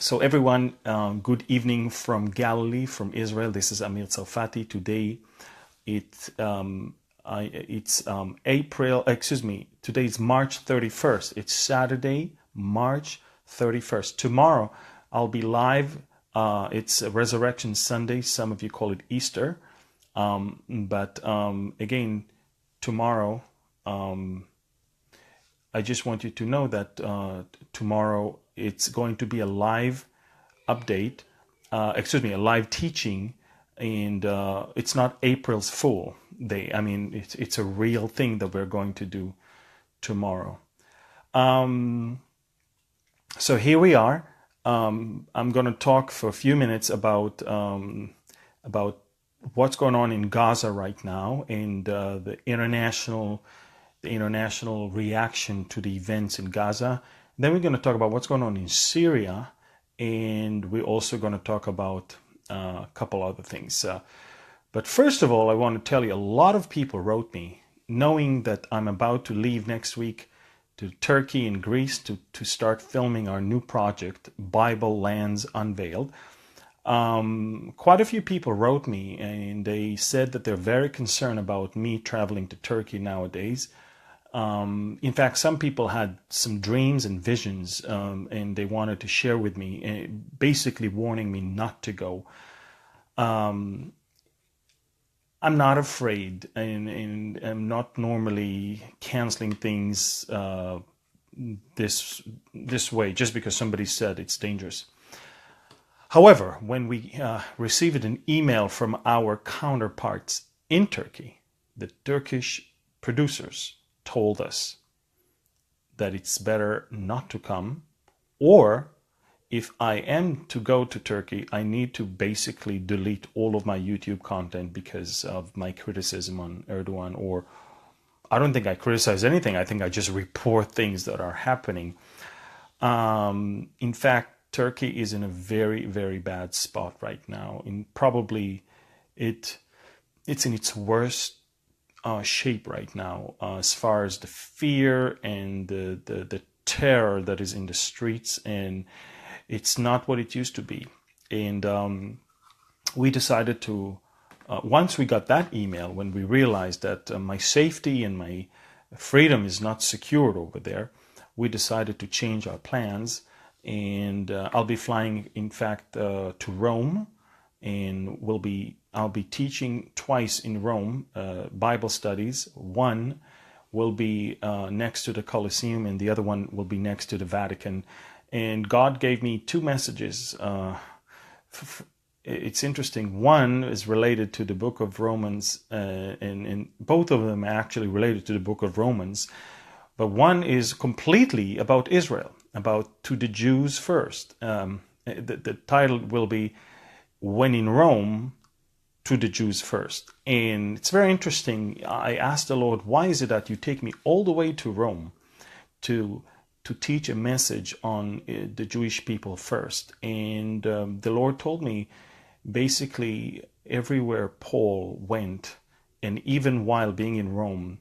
So everyone, good evening from Galilee, from Israel. This is Amir Tsarfati. Today it's today is March 31st. It's Saturday, March 31st. Tomorrow I'll be live. It's Resurrection Sunday. Some of you call it Easter. But again, tomorrow, I just want you to know that tomorrow it's going to be a live update, a live teaching, and it's not April's Fool Day. I mean, it's a real thing that we're going to do tomorrow. So here we are. I'm going to talk for a few minutes about what's going on in Gaza right now and the international reaction to the events in Gaza. Then we're going to talk about what's going on in Syria, and we're also going to talk about a couple other things. But first of all, I want to tell you, a lot of people wrote me, knowing that I'm about to leave next week to Turkey and Greece to start filming our new project, Bible Lands Unveiled. Quite a few people wrote me, and they said that they're very concerned about me traveling to Turkey nowadays. In fact, some people had some dreams and visions, and they wanted to share with me, basically warning me not to go. I'm not afraid, and I'm not normally canceling things this way just because somebody said it's dangerous. However, when we received an email from our counterparts in Turkey, the Turkish producers told us that it's better not to come, or if I am to go to Turkey, I need to basically delete all of my YouTube content because of my criticism on Erdogan. Or I don't think I criticize anything. I think I just report things that are happening. In fact, Turkey is in a very, very bad spot right now. Probably it's in its worst shape right now, as far as the fear and the terror that is in the streets, and it's not what it used to be. And we decided to, once we got that email, when we realized that my safety and my freedom is not secured over there, we decided to change our plans. And I'll be flying, in fact, to Rome, and I'll be teaching twice in Rome, Bible studies. One will be next to the Colosseum, and the other one will be next to the Vatican. And God gave me two messages. It's interesting. One is related to the book of Romans, and both of them are actually related to the book of Romans. But one is completely about Israel, about to the Jews first. The title will be When in Rome, to the Jews first. And it's very interesting. I asked the Lord, why is it that you take me all the way to Rome to teach a message on the Jewish people first? And the Lord told me, basically, everywhere Paul went, and even while being in Rome,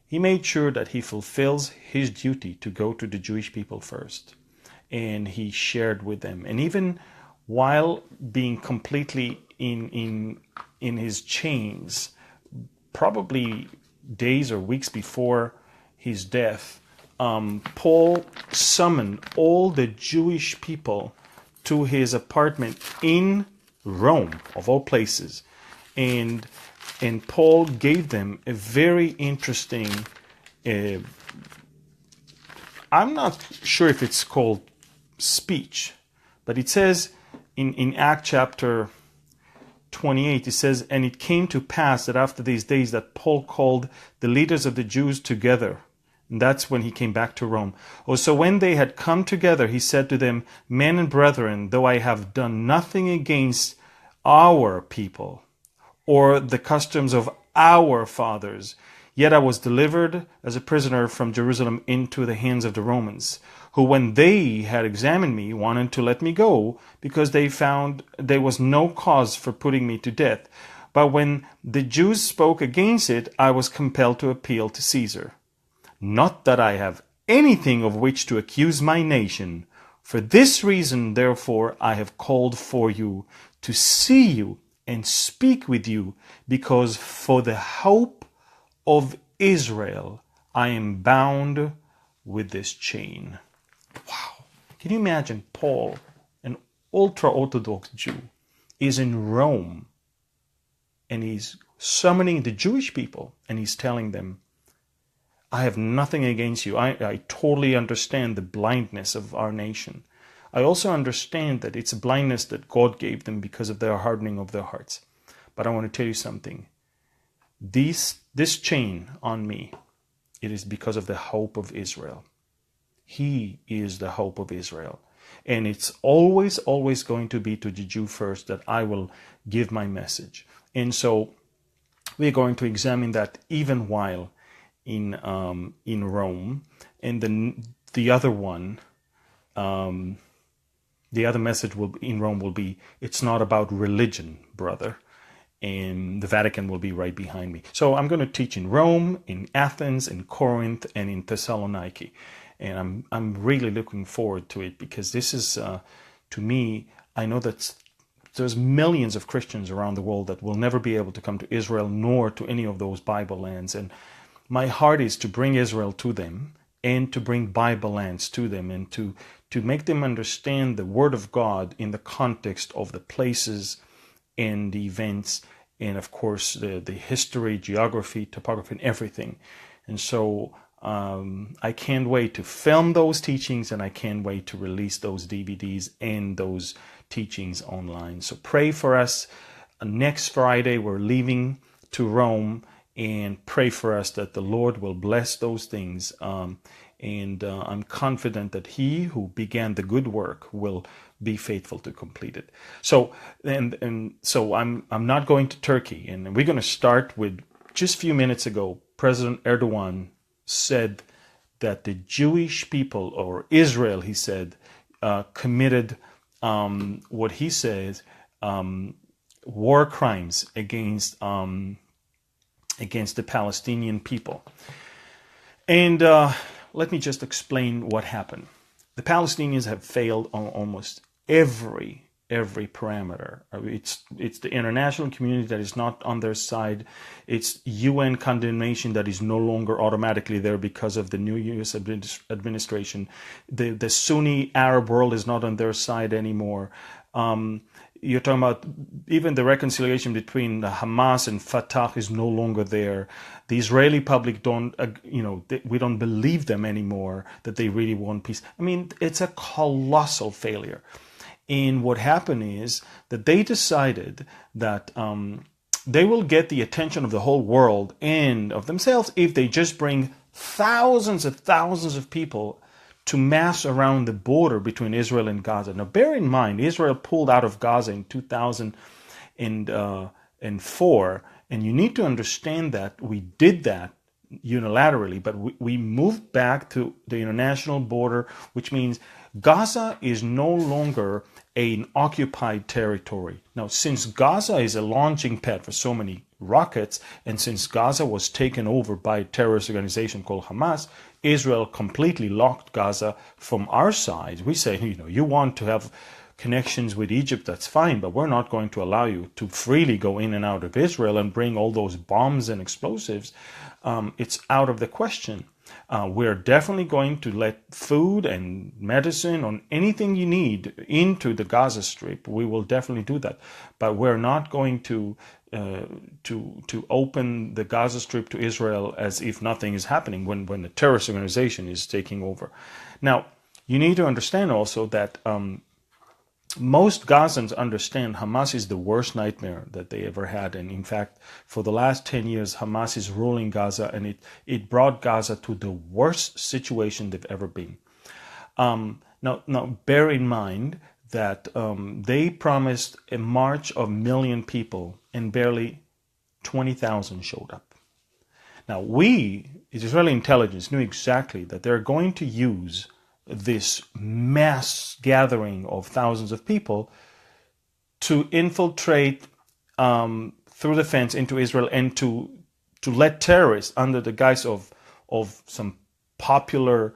he made sure that he fulfills his duty to go to the Jewish people first. And he shared with them. And even while being completely in his chains, probably days or weeks before his death, Paul summoned all the Jewish people to his apartment in Rome, of all places. And Paul gave them a very interesting, I'm not sure if it's called speech, but it says in Acts chapter 28, it says, and it came to pass that after these days that Paul called the leaders of the Jews together. And that's when he came back to Rome. So when they had come together, he said to them, men and brethren, though I have done nothing against our people, or the customs of our fathers, yet I was delivered as a prisoner from Jerusalem into the hands of the Romans, who when they had examined me wanted to let me go, because they found there was no cause for putting me to death. But when the Jews spoke against it, I was compelled to appeal to Caesar. Not that I have anything of which to accuse my nation, For this reason, therefore, I have called for you to see you and speak with you, because for the hope of Israel, I am bound with this chain. Wow. Can you imagine Paul, an ultra-Orthodox Jew, is in Rome and he's summoning the Jewish people and he's telling them, I have nothing against you. I totally understand the blindness of our nation. I also understand that it's a blindness that God gave them because of their hardening of their hearts. But I want to tell you something. This chain on me, it is because of the hope of Israel. He is the hope of Israel. And it's always, always going to be to the Jew first that I will give my message. And so we're going to examine that even while in Rome. And then the other one, the other message in Rome will be, it's not about religion, brother. And the Vatican will be right behind me. So I'm going to teach in Rome, in Athens, in Corinth, and in Thessaloniki. And I'm really looking forward to it, because this is, to me, I know that there's millions of Christians around the world that will never be able to come to Israel nor to any of those Bible lands. And my heart is to bring Israel to them and to bring Bible lands to them, and to make them understand the Word of God in the context of the places and the events, and of course the history, geography, topography, and everything. And so I can't wait to film those teachings, and I can't wait to release those DVDs and those teachings online. So pray for us. Next Friday we're leaving to Rome, and pray for us that the Lord will bless those things. And I'm confident that He who began the good work will be faithful to complete it. So so I'm not going to Turkey, and we're going to start with, just a few minutes ago, President Erdogan said that the Jewish people, or Israel, he said, committed what he says war crimes against the Palestinian people. And let me just explain what happened. The Palestinians have failed on almost every parameter. It's the international community that is not on their side. It's UN condemnation that is no longer automatically there because of the new U.S. administration. The Sunni Arab world is not on their side anymore. You're talking about even the reconciliation between the Hamas and Fatah is no longer there. The Israeli public we don't believe them anymore that they really want peace. I mean, it's a colossal failure. And what happened is that they decided that they will get the attention of the whole world and of themselves if they just bring thousands of people to mass around the border between Israel and Gaza. Now, bear in mind, Israel pulled out of Gaza in 2004, and you need to understand that we did that unilaterally, but we moved back to the international border, which means Gaza is no longer an occupied territory. Now, since Gaza is a launching pad for so many rockets, and since Gaza was taken over by a terrorist organization called Hamas, Israel completely locked Gaza from our side. We say, you want to have connections with Egypt, that's fine, but we're not going to allow you to freely go in and out of Israel and bring all those bombs and explosives. It's out of the question. We're definitely going to let food and medicine or anything you need into the Gaza Strip. We will definitely do that, but we're not going to open the Gaza Strip to Israel as if nothing is happening when the terrorist organization is taking over. Now, you need to understand also that most Gazans understand Hamas is the worst nightmare that they ever had. And in fact, for the last 10 years, Hamas is ruling Gaza, and it brought Gaza to the worst situation they've ever been. Now, bear in mind that they promised a march of 1 million people, and barely 20,000 showed up. Now, Israeli intelligence, knew exactly that they're going to use this mass gathering of thousands of people to infiltrate through the fence into Israel, and to let terrorists, under the guise of some popular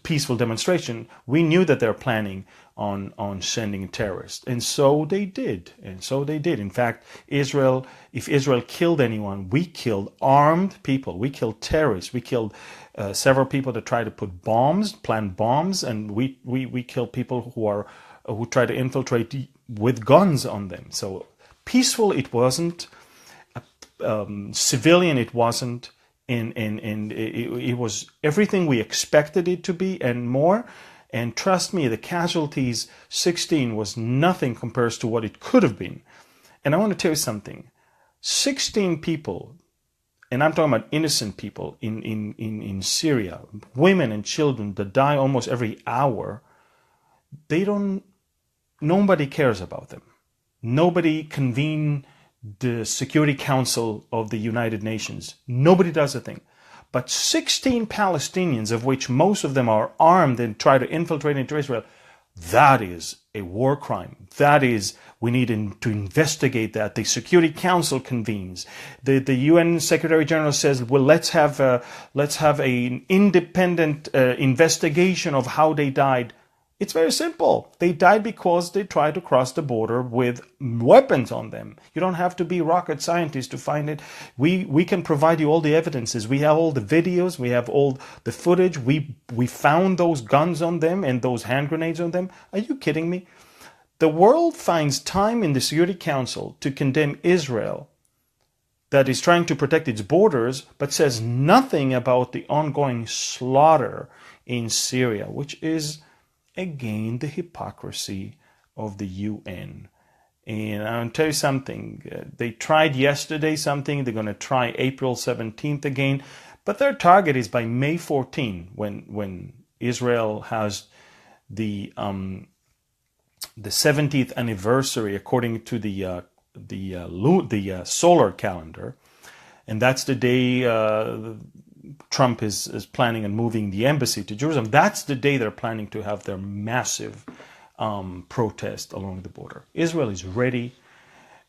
peaceful demonstration, we knew that they're planning on sending terrorists, and so they did. In fact, if Israel killed anyone, we killed armed people, we killed terrorists, we killed several people that tried to plant bombs, and we killed people who try to infiltrate with guns on them. So peaceful it wasn't, civilian it wasn't, and it was everything we expected it to be and more. And trust me, the casualties, 16, was nothing compared to what it could have been. And I want to tell you something. 16 people, and I'm talking about innocent people in Syria, women and children that die almost every hour, nobody cares about them. Nobody convened the Security Council of the United Nations. Nobody does a thing. But 16 Palestinians, of which most of them are armed and try to infiltrate into Israel, that is a war crime. We need to investigate that. The Security Council convenes. The UN Secretary General says, well, let's have an independent investigation of how they died. It's very simple. They died because they tried to cross the border with weapons on them. You don't have to be rocket scientists to find it. We can provide you all the evidences. We have all the videos. We have all the footage. We found those guns on them and those hand grenades on them. Are you kidding me? The world finds time in the Security Council to condemn Israel that is trying to protect its borders, but says nothing about the ongoing slaughter in Syria, which is, again, the hypocrisy of the UN. And I'll tell you something. They tried yesterday something. They're going to try April 17th again. But their target is by May 14, when Israel has the 70th anniversary according to the solar calendar. And that's the day Trump is planning on moving the embassy to Jerusalem. That's the day they're planning to have their massive protest along the border. Israel is ready.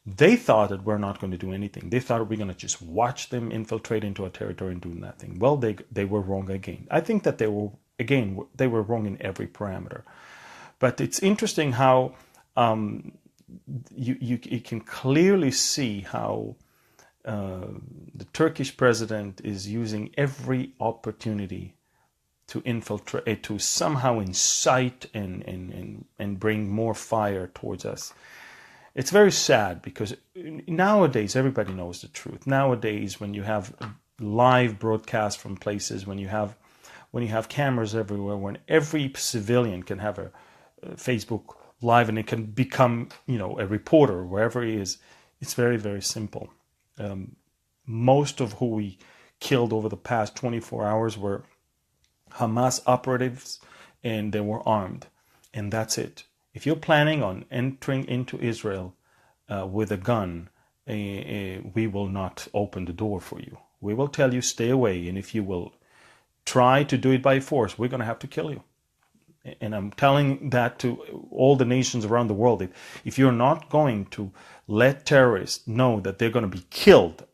They thought that we're not going to do anything. They thought we're going to just watch them infiltrate into our territory and do nothing. Well, they were wrong again. I think that they were wrong in every parameter. But it's interesting how you can clearly see how the Turkish president is using every opportunity to infiltrate, to somehow incite and bring more fire towards us. It's very sad because nowadays everybody knows the truth. Nowadays, when you have live broadcasts from places, when you have cameras everywhere, when every civilian can have a Facebook Live and it can become, a reporter wherever he is, it's very, very simple. Most of who we killed over the past 24 hours were Hamas operatives, and they were armed, and that's it. If you're planning on entering into Israel with a gun, we will not open the door for you. We will tell you stay away, and if you will try to do it by force, we're going to have to kill you. And I'm telling that to all the nations around the world. If you're not going to let terrorists know that they're going to be killed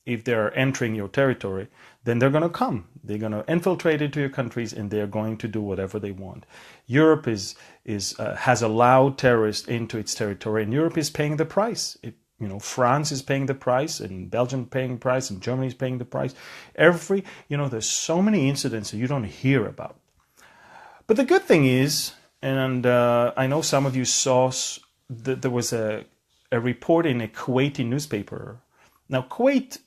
if they're entering your territory, then they're going to come. They're going to infiltrate into your countries, and they're going to do whatever they want. Europe has allowed terrorists into its territory, and Europe is paying the price. France is paying the price, and Belgium is paying the price, and Germany is paying the price. There's so many incidents that you don't hear about. But the good thing is, and I know some of you saw that there was a report in a Kuwaiti newspaper. Now, Kuwait,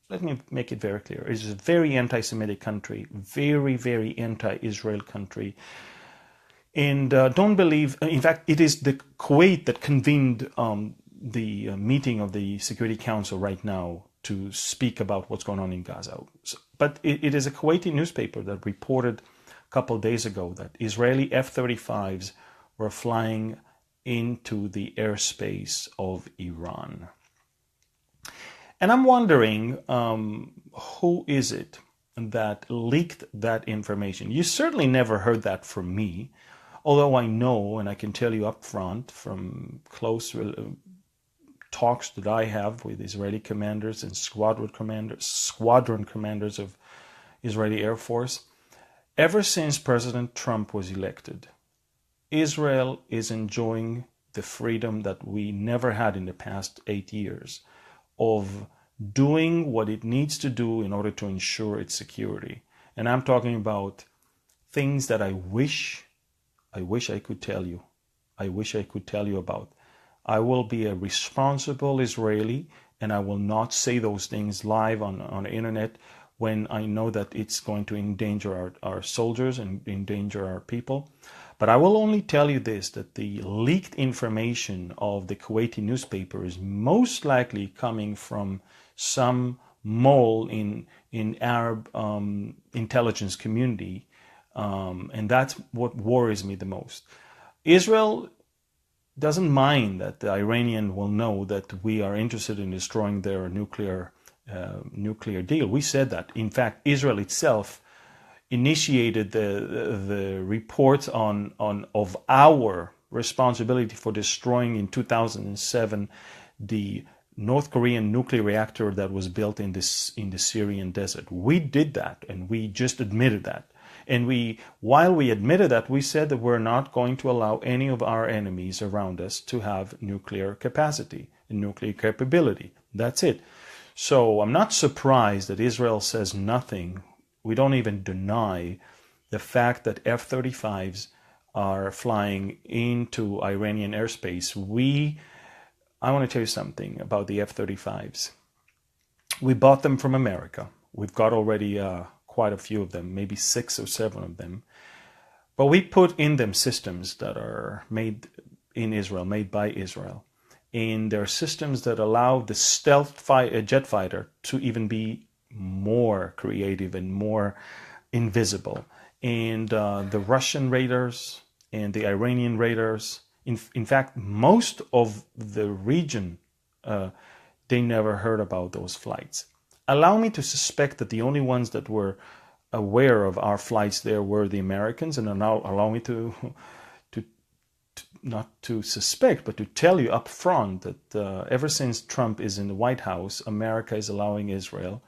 let me make it very clear, is a very anti-Semitic country, very, very anti-Israel country. And don't believe, in fact, it is the Kuwait that convened the meeting of the Security Council right now to speak about what's going on in Gaza. But it is a Kuwaiti newspaper that reported couple of days ago that Israeli F-35s were flying into the airspace of Iran. And I'm wondering, who is it that leaked that information? You certainly never heard that from me, although I know, and I can tell you up front from close talks that I have with Israeli commanders and squadron commanders of Israeli Air Force, Ever since President Trump was elected, Israel is enjoying the freedom that we never had in the past 8 years of doing what it needs to do in order to ensure its security. And I'm talking about things that I wish I could tell you. I wish I could tell you about. I will be a responsible Israeli, and I will not say those things live on the internet when I know that it's going to endanger our soldiers and endanger our people. But I will only tell you this, that the leaked information of the Kuwaiti newspaper is most likely coming from some mole in Arab intelligence community, and that's what worries me the most. Israel doesn't mind that the Iranian will know that we are interested in destroying their nuclear deal. We said that. In fact, Israel itself initiated the report of our responsibility for destroying in 2007 the North Korean nuclear reactor that was built in the Syrian desert. We did that, and we just admitted that. And while we admitted that, we said that we're not going to allow any of our enemies around us to have nuclear capacity and nuclear capability. That's it. So I'm not surprised that Israel says nothing. We don't even deny the fact that F-35s are flying into Iranian airspace. I want to tell you something about the F-35s. We bought them from America. We've got already quite a few of them, maybe 6 or 7 of them. But we put in them systems that are made in Israel, made by Israel. And there are systems that allow the stealth jet fighter to even be more creative and more invisible. And the Russian raiders and the Iranian raiders, in fact, most of the region, they never heard about those flights. Allow me to suspect that the only ones that were aware of our flights there were the Americans, and now allow me to not to suspect, but to tell you up front that ever since Trump is in the White House, America is allowing Israel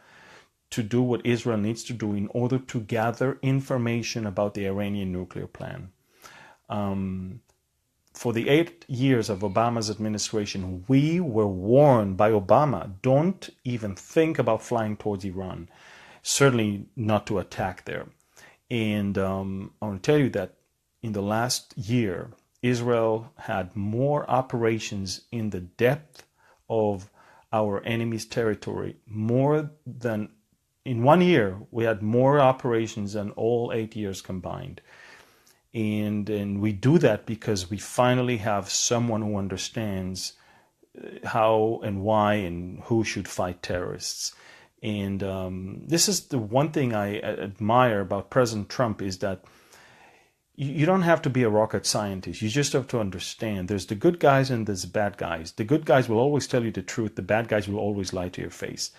to do what Israel needs to do in order to gather information about the Iranian nuclear plan. For the 8 years of Obama's administration, we were warned by Obama, don't even think about flying towards Iran. Certainly not to attack there. And I want to tell you that in the last year, Israel had more operations in the depth of our enemy's territory, more than in 1 year. We had more operations than all 8 years combined. And we do that because we finally have someone who understands how and why and who should fight terrorists. And this is the one thing I admire about President Trump, is that you don't have to be a rocket scientist. You just have to understand there's the good guys and there's the bad guys. The good guys will always tell you the truth. The bad guys will always lie to your face.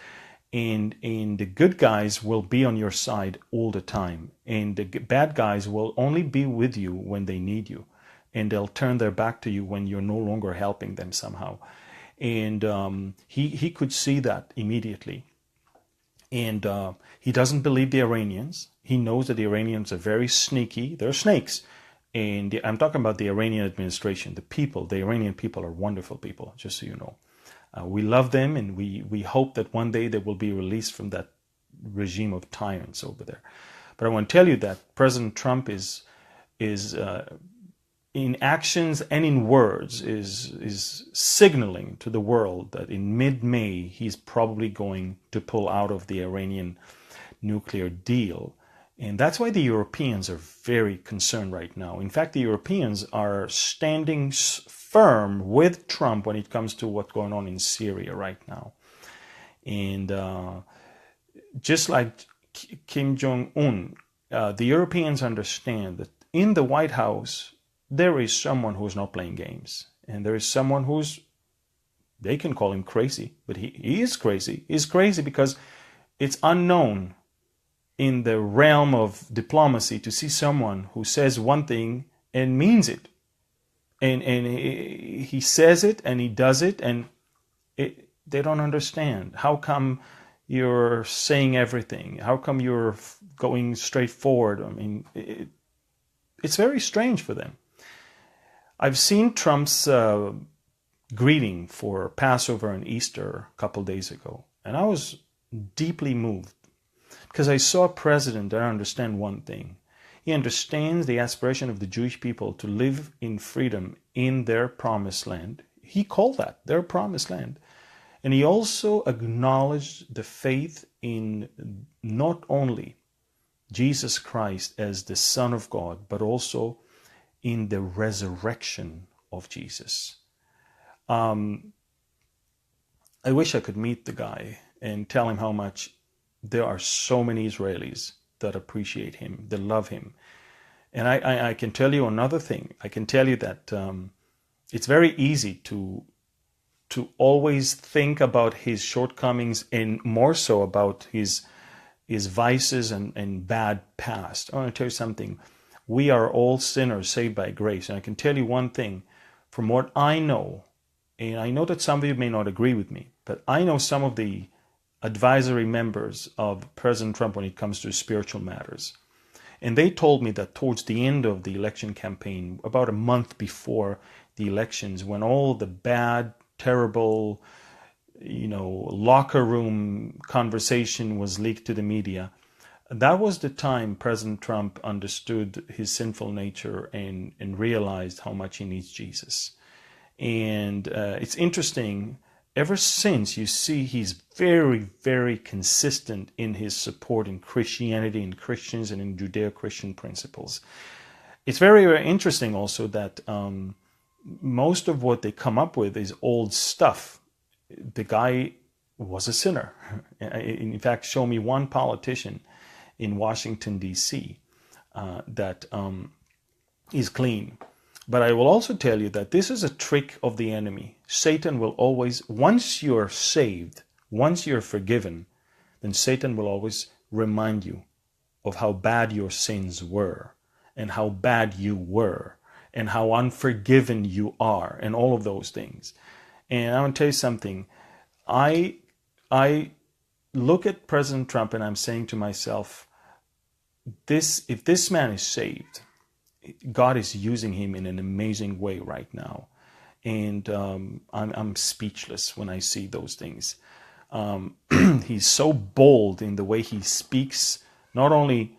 And the good guys will be on your side all the time. And the bad guys will only be with you when they need you. And they'll turn their back to you when you're no longer helping them somehow. And he could see that immediately. And he doesn't believe the Iranians. He knows that the Iranians are very sneaky. They're snakes. And I'm talking about the Iranian administration, the people. The Iranian people are wonderful people, just so you know. We love them, and we hope that one day they will be released from that regime of tyrants over there. But I want to tell you that President Trump is in actions and in words is signaling to the world that in mid-May he's probably going to pull out of the Iranian nuclear deal. And that's why the Europeans are very concerned right now. In fact, the Europeans are standing firm with Trump when it comes to what's going on in Syria right now. And just like Kim Jong-un, the Europeans understand that in the White House, there is someone who's not playing games. And there is someone who's, they can call him crazy, but he is crazy. He's crazy because it's unknown in the realm of diplomacy to see someone who says one thing and means it. And he says it and he does it, and they don't understand. How come you're saying everything? How come you're going straight forward? I mean, it's very strange for them. I've seen Trump's greeting for Passover and Easter a couple days ago, and I was deeply moved because I saw a president that understands one thing. He understands the aspiration of the Jewish people to live in freedom in their promised land. He called that their promised land. And he also acknowledged the faith in not only Jesus Christ as the Son of God, but also in the resurrection of Jesus. I wish I could meet the guy and tell him how much there are so many Israelis that appreciate him, that love him. And I can tell you another thing. I can tell you that it's very easy to always think about his shortcomings and more so about his vices and bad past. I want to tell you something. We are all sinners saved by grace. And I can tell you one thing. From what I know, and I know that some of you may not agree with me, but I know some of the advisory members of President Trump when it comes to spiritual matters. And they told me that towards the end of the election campaign, about a month before the elections, when all the bad, terrible, locker room conversation was leaked to the media, that was the time President Trump understood his sinful nature and realized how much he needs Jesus. And it's interesting, ever since you see he's very, very consistent in his support in Christianity and Christians and in Judeo-Christian principles. It's very, very interesting also that most of what they come up with is old stuff. The guy was a sinner. In fact, show me one politician in Washington, D.C. that is clean. But I will also tell you that this is a trick of the enemy. Satan will always, once you're saved, once you're forgiven, then Satan will always remind you of how bad your sins were and how bad you were and how unforgiven you are and all of those things. And I want to tell you something. I look at President Trump and I'm saying to myself, if this man is saved, God is using him in an amazing way right now. And I'm speechless when I see those things. He's so bold in the way he speaks, not only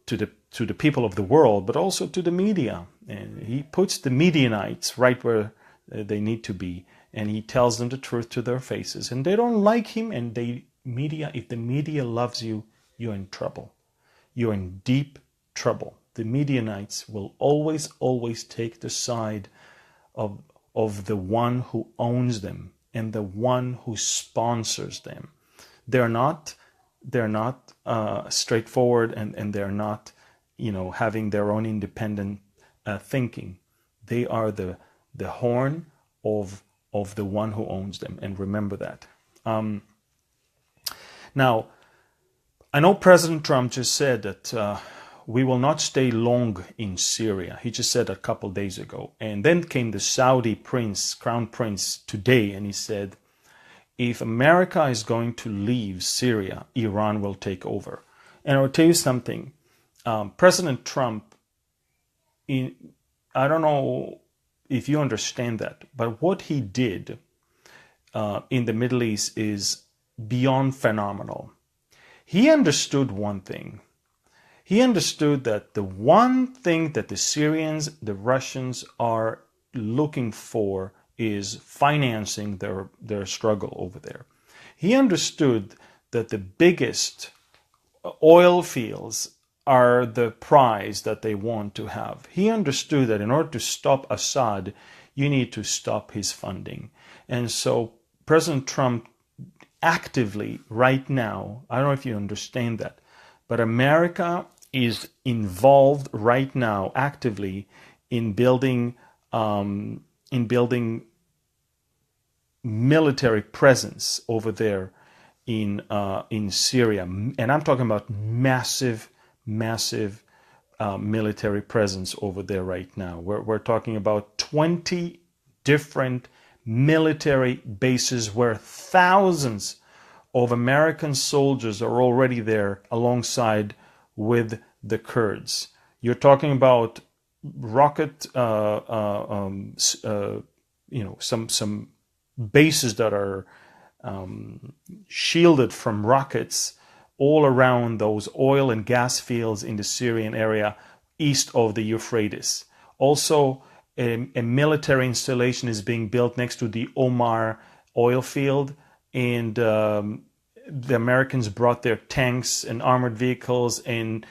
to the people of the world, but also to the media. And he puts the Midianites right where they need to be. And he tells them the truth to their faces. And they don't like him. And if the media loves you, you're in trouble. You're in deep trouble. The Midianites will always, always take the side of the one who owns them and the one who sponsors them. They're not straightforward and they're not, having their own independent thinking. They are the horn of the one who owns them, and remember that. Now, I know President Trump just said that we will not stay long in Syria. He just said a couple days ago. And then came the Saudi crown prince today, and he said, if America is going to leave Syria, Iran will take over. And I will tell you something. President Trump, I don't know if you understand that, but what he did in the Middle East is beyond phenomenal. He understood one thing. He understood that the one thing that the Syrians, the Russians are looking for is financing their struggle over there. He understood that the biggest oil fields are the prize that they want to have. He understood that in order to stop Assad, you need to stop his funding. And so President Trump actively right now, I don't know if you understand that, but America is involved right now actively in building military presence over there in Syria, and I'm talking about massive military presence over there right now. We're talking about 20 different military bases where thousands of American soldiers are already there alongside with the Kurds. You're talking about rocket, some bases that are shielded from rockets all around those oil and gas fields in the Syrian area east of the Euphrates. Also, a military installation is being built next to the Omar oil field, and the Americans brought their tanks and armored vehicles and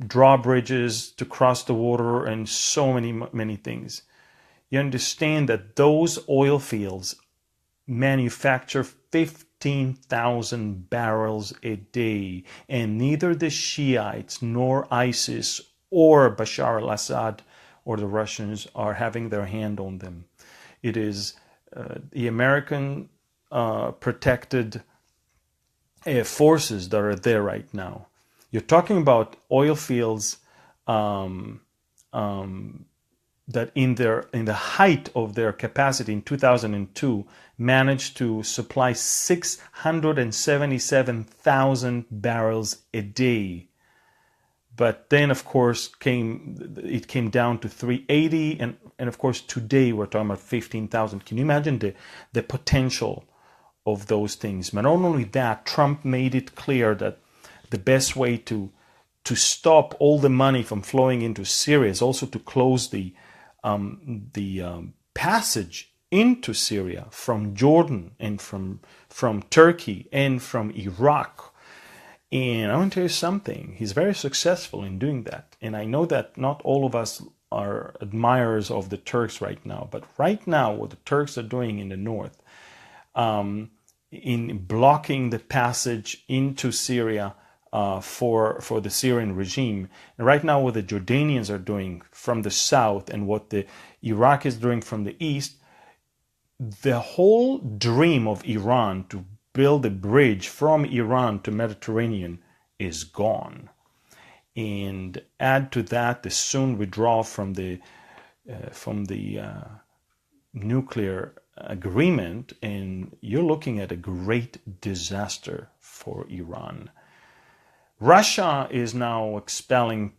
drawbridges to cross the water and so many things. You understand that those oil fields manufacture 15,000 barrels a day, and neither the Shiites nor ISIS or Bashar al-Assad or the Russians are having their hand on them. It is the American protected forces that are there right now. You're talking about oil fields that in the height of their capacity in 2002 managed to supply 677,000 barrels a day. But then, of course, it came down to 380, and of course today we're talking about 15,000. Can you imagine the potential of those things? But not only that, Trump made it clear that the best way to stop all the money from flowing into Syria is also to close the passage into Syria from Jordan and from Turkey and from Iraq. And I want to tell you something. He's very successful in doing that. And I know that not all of us are admirers of the Turks right now. But right now, what the Turks are doing in the north, in blocking the passage into Syria for the Syrian regime, and right now what the Jordanians are doing from the south and what the Iraq is doing from the east, the whole dream of Iran to build a bridge from Iran to Mediterranean is gone. And add to that the soon withdrawal from the nuclear agreement, and you're looking at a great disaster for Iran. Russia is now expelling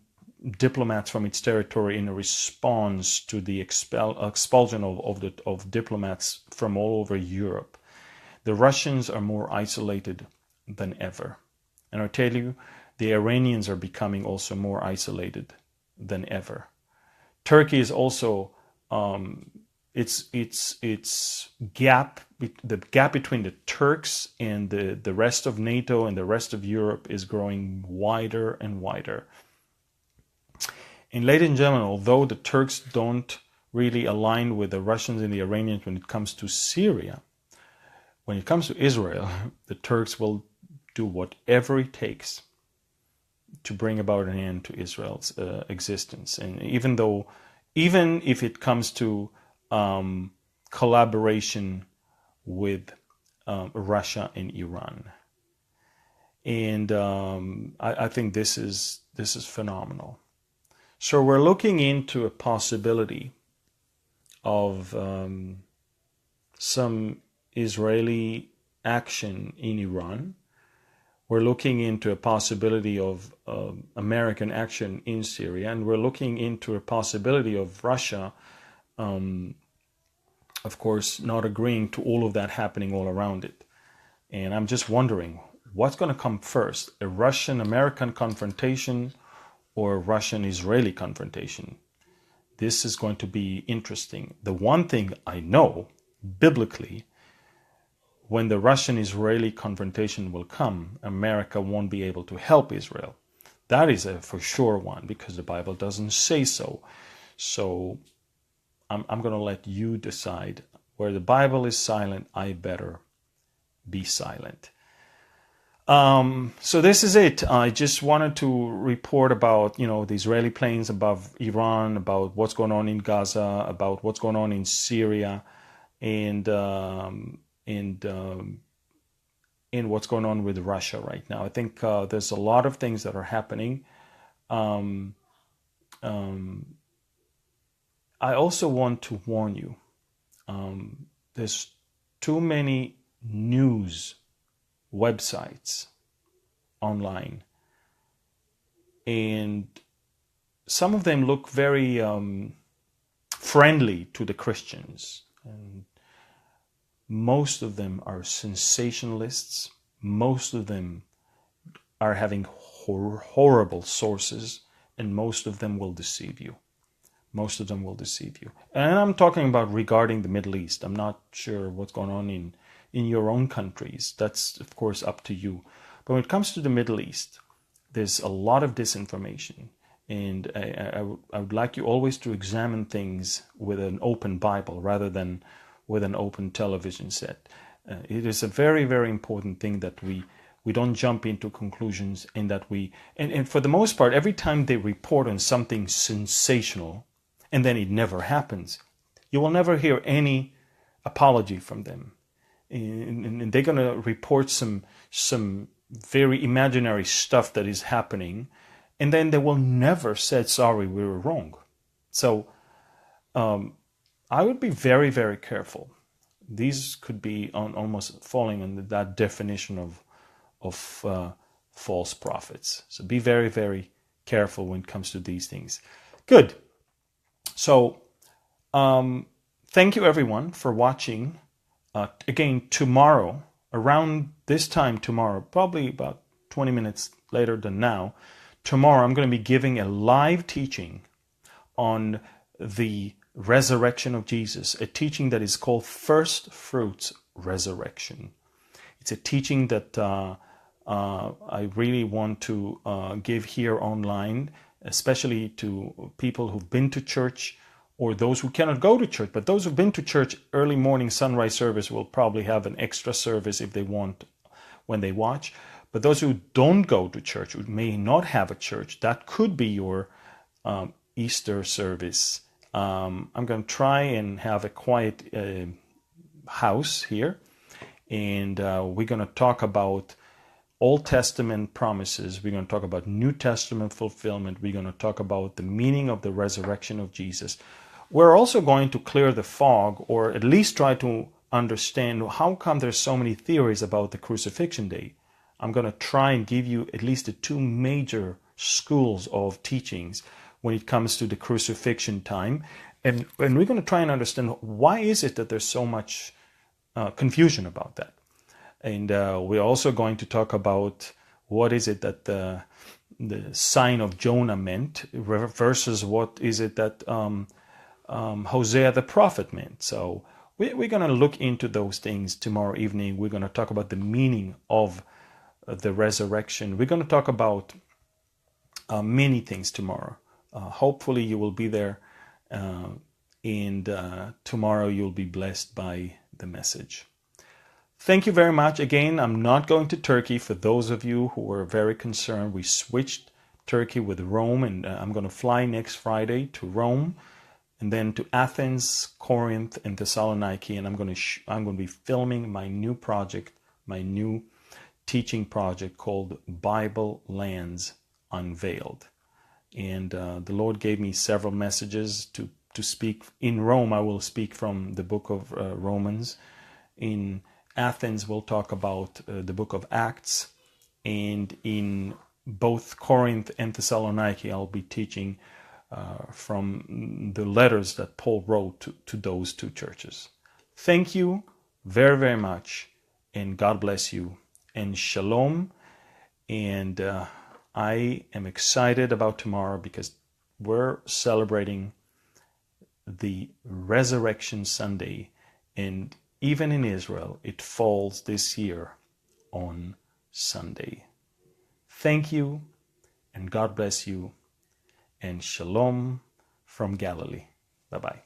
diplomats from its territory in a response to the expulsion of diplomats from all over Europe. The Russians are more isolated than ever. And I tell you, the Iranians are becoming also more isolated than ever. Turkey is also, the gap between the Turks and the rest of NATO and the rest of Europe is growing wider and wider. And ladies and gentlemen, although the Turks don't really align with the Russians and the Iranians when it comes to Syria, when it comes to Israel, the Turks will do whatever it takes to bring about an end to Israel's existence. And even if it comes to collaboration with Russia and Iran. And I think this is phenomenal. So we're looking into a possibility of some Israeli action in Iran. We're looking into a possibility of American action in Syria, and we're looking into a possibility of Russia, of course, not agreeing to all of that happening all around it. And I'm just wondering, what's going to come first, a Russian-American confrontation or a Russian-Israeli confrontation? This is going to be interesting. The one thing I know, biblically, when the Russian-Israeli confrontation will come, America won't be able to help Israel. That is a for sure one, because the Bible doesn't say so. So I'm going to let you decide. Where the Bible is silent, I better be silent. So this is it. I just wanted to report about, the Israeli planes above Iran, about what's going on in Gaza, about what's going on in Syria, and what's going on with Russia right now. I think there's a lot of things that are happening. I also want to warn you, there's too many news websites online, and some of them look very friendly to the Christians, and most of them are sensationalists. Most of them are having horrible sources, and most of them will deceive you. Most of them will deceive you. And I'm talking about regarding the Middle East. I'm not sure what's going on in your own countries. That's, of course, up to you. But when it comes to the Middle East, there's a lot of disinformation. And I would like you always to examine things with an open Bible rather than with an open television set. It is a very, very important thing that we don't jump into conclusions, and that and for the most part, every time they report on something sensational, and then it never happens, you will never hear any apology from them. And they're going to report some very imaginary stuff that is happening, and then they will never say, sorry, we were wrong. So I would be very, very careful. These could be almost falling under that definition of false prophets. So be very, very careful when it comes to these things. Good. So thank you, everyone, for watching. Again, tomorrow, around this time tomorrow, probably about 20 minutes later than now, tomorrow I'm going to be giving a live teaching on the resurrection of Jesus, a teaching that is called First Fruits Resurrection. It's a teaching that I really want to give here online, especially to people who've been to church, or those who cannot go to church. But those who've been to church, early morning sunrise service will probably have an extra service if they want when they watch. But those who don't go to church, who may not have a church, that could be your Easter service. I'm going to try and have a quiet house here, and we're going to talk about Old Testament promises. We're going to talk about New Testament fulfillment. We're going to talk about the meaning of the resurrection of Jesus. We're also going to clear the fog, or at least try to understand how come there's so many theories about the crucifixion day. I'm going to try and give you at least the two major schools of teachings when it comes to the crucifixion time. And we're going to try and understand why is it that there's so much confusion about that. And we're also going to talk about what is it that the sign of Jonah meant versus what is it that Hosea the prophet meant. So we're going to look into those things tomorrow evening. We're going to talk about the meaning of the resurrection. We're going to talk about many things tomorrow. Hopefully you will be there, and tomorrow you'll be blessed by the message. Thank you very much. Again, I'm not going to Turkey. For those of you who were very concerned, we switched Turkey with Rome, and I'm going to fly next Friday to Rome, and then to Athens, Corinth, and Thessaloniki, and I'm going to be filming my new project, my new teaching project called Bible Lands Unveiled. And the Lord gave me several messages to speak. In Rome, I will speak from the book of Romans. In Athens, we'll talk about the book of Acts. And in both Corinth and Thessaloniki, I'll be teaching from the letters that Paul wrote to those two churches. Thank you very, very much, and God bless you, and shalom. And I am excited about tomorrow because we're celebrating the Resurrection Sunday, and even in Israel, it falls this year on Sunday. Thank you, and God bless you, and shalom from Galilee. Bye-bye.